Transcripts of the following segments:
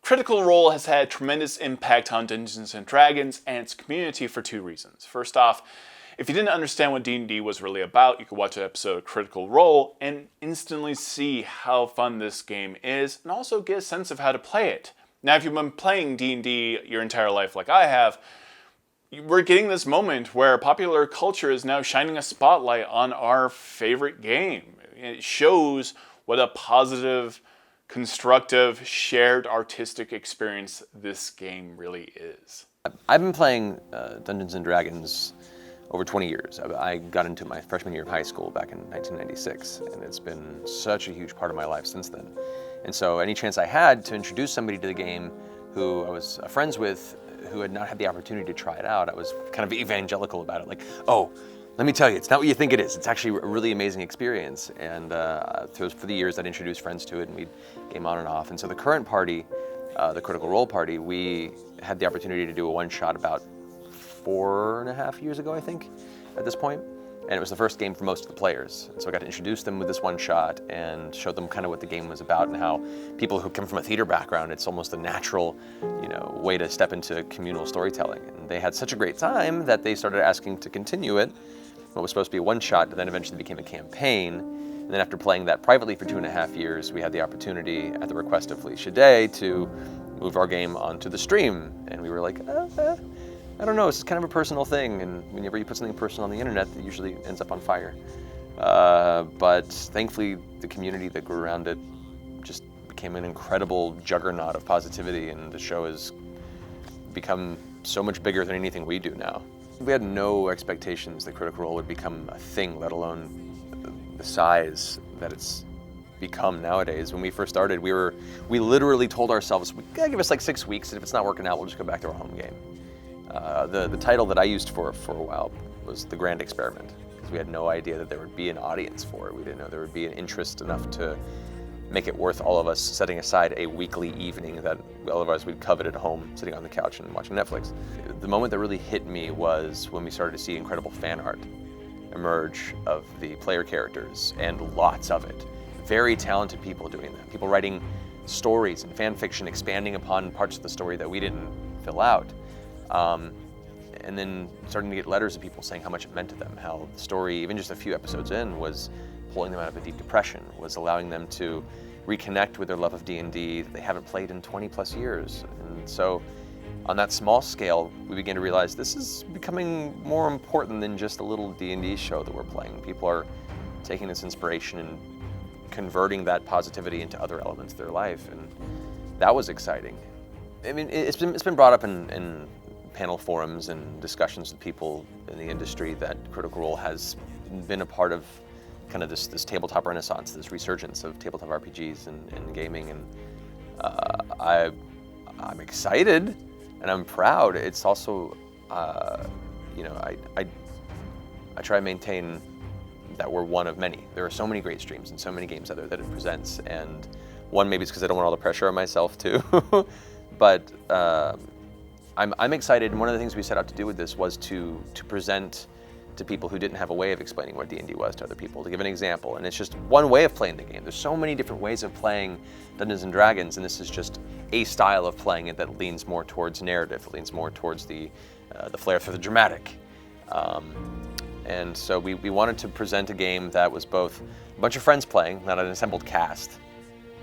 Critical Role has had tremendous impact on Dungeons & Dragons and its community for two reasons. First off, if you didn't understand what D&D was really about, you could watch an episode of Critical Role and instantly see how fun this game is, and also get a sense of how to play it. Now, if you've been playing D&D your entire life like I have, we're getting this moment where popular culture is now shining a spotlight on our favorite game. It shows what a positive, constructive, shared artistic experience this game really is. I've been playing Dungeons & Dragons over 20 years. I got into my freshman year of high school back in 1996, and it's been such a huge part of my life since then. And so any chance I had to introduce somebody to the game who I was friends with, who had not had the opportunity to try it out, I was kind of evangelical about it. Like, oh, let me tell you, it's not what you think it is. It's actually a really amazing experience. And for the years, I'd introduced friends to it, and we'd game on and off. And so the current party, the Critical Role party, we had the opportunity to do a one-shot about 4.5 years ago, I think, at this point. And it was the first game for most of the players. And so I got to introduce them with this one shot and show them kind of what the game was about and how people who come from a theater background, it's almost a natural, way to step into communal storytelling. And they had such a great time that they started asking to continue it. What was supposed to be a one shot, then eventually became a campaign. And then after playing that privately for 2.5 years, we had the opportunity, at the request of Felicia Day, to move our game onto the stream. And we were like, I don't know, it's kind of a personal thing, and whenever you put something personal on the internet, it usually ends up on fire. But thankfully, the community that grew around it just became an incredible juggernaut of positivity, and the show has become so much bigger than anything we do now. We had no expectations that Critical Role would become a thing, let alone the size that it's become nowadays. When we first started, we literally told ourselves, we gotta give us like 6 weeks, and if it's not working out, we'll just go back to our home game. The title that I used for a while was The Grand Experiment, because we had no idea that there would be an audience for it. We didn't know there would be an interest enough to make it worth all of us setting aside a weekly evening that otherwise we'd covet at home, sitting on the couch and watching Netflix. The moment that really hit me was when we started to see incredible fan art emerge of the player characters, and lots of it. Very talented people doing that. People writing stories and fan fiction, expanding upon parts of the story that we didn't fill out. And then starting to get letters of people saying how much it meant to them, how the story, even just a few episodes in, was pulling them out of a deep depression, was allowing them to reconnect with their love of D&D that they haven't played in 20 plus years. And so on that small scale, we began to realize this is becoming more important than just a little D&D show that we're playing. People are taking this inspiration and converting that positivity into other elements of their life, and that was exciting. I mean, it's been brought up in panel forums and discussions with people in the industry that Critical Role has been a part of kind of this tabletop renaissance, this resurgence of tabletop RPGs and gaming, and I'm excited and I'm proud. It's also, I try to maintain that we're one of many. There are so many great streams and so many games out there that it presents, and one, maybe it's because I don't want all the pressure on myself too, but I'm excited, and one of the things we set out to do with this was to present to people who didn't have a way of explaining what D&D was to other people, to give an example. And it's just one way of playing the game. There's so many different ways of playing Dungeons & Dragons, and this is just a style of playing it that leans more towards narrative, it leans more towards the flair for the dramatic. And so we wanted to present a game that was both a bunch of friends playing, not an assembled cast.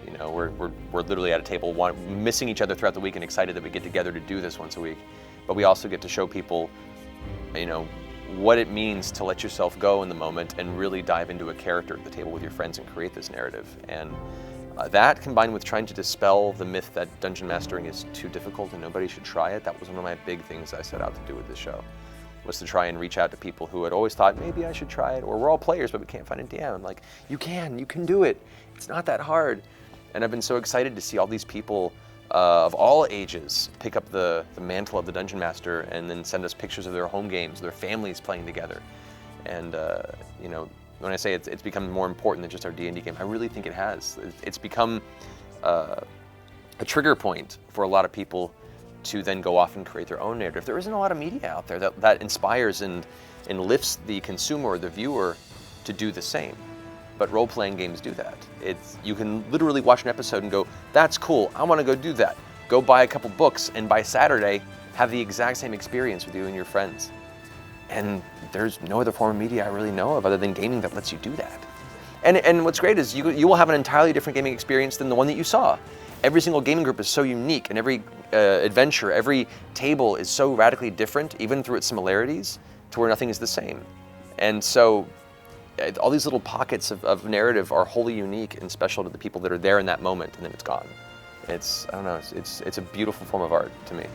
We're literally at a table, missing each other throughout the week and excited that we get together to do this once a week. But we also get to show people, what it means to let yourself go in the moment and really dive into a character at the table with your friends and create this narrative. And that, combined with trying to dispel the myth that dungeon mastering is too difficult and nobody should try it, that was one of my big things I set out to do with this show, was to try and reach out to people who had always thought, maybe I should try it, or we're all players but we can't find a DM. I'm like, you can do it. It's not that hard. And I've been so excited to see all these people of all ages pick up the mantle of the Dungeon Master and then send us pictures of their home games, their families playing together. And when I say it's become more important than just our D&D game, I really think it has. It's become a trigger point for a lot of people to then go off and create their own narrative. There isn't a lot of media out there that inspires and lifts the consumer or the viewer to do the same. But role-playing games do that. You can literally watch an episode and go, that's cool, I want to go do that. go buy a couple books, and by Saturday, have the exact same experience with you and your friends. And there's no other form of media I really know of other than gaming that lets you do that. And what's great is you will have an entirely different gaming experience than the one that you saw. Every single gaming group is so unique, and every adventure, every table is so radically different, even through its similarities, to where nothing is the same. And so all these little pockets of narrative are wholly unique and special to the people that are there in that moment, and then it's gone. It's, I don't know, it's a beautiful form of art to me.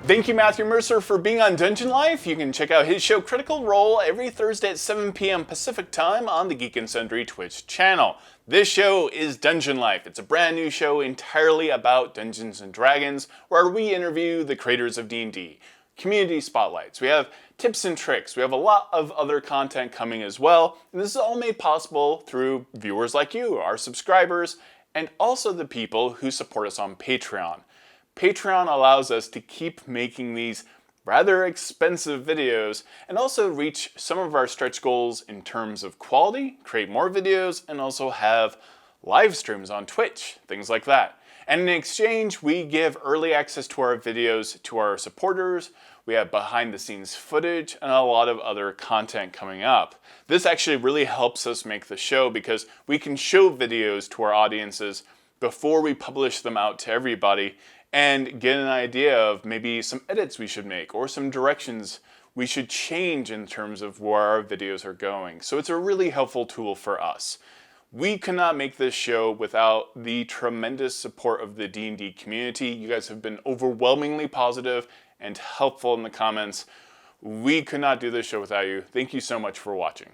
Thank you, Matthew Mercer, for being on Dungeon Life. You can check out his show Critical Role every Thursday at 7 p.m. Pacific Time on the Geek and Sundry Twitch channel. This show is Dungeon Life. It's a brand new show entirely about Dungeons & Dragons, where we interview the creators of D&D. Community spotlights. We have tips and tricks. We have a lot of other content coming as well. And this is all made possible through viewers like you, our subscribers, and also the people who support us on Patreon. Patreon allows us to keep making these rather expensive videos and also reach some of our stretch goals in terms of quality, create more videos, and also have live streams on Twitch, things like that. And in exchange, we give early access to our videos to our supporters. We have behind the scenes footage and a lot of other content coming up. This actually really helps us make the show because we can show videos to our audiences before we publish them out to everybody and get an idea of maybe some edits we should make or some directions we should change in terms of where our videos are going. So it's a really helpful tool for us. We could not make this show without the tremendous support of the D&D community. You guys have been overwhelmingly positive and helpful in the comments. We could not do this show without you. Thank you so much for watching.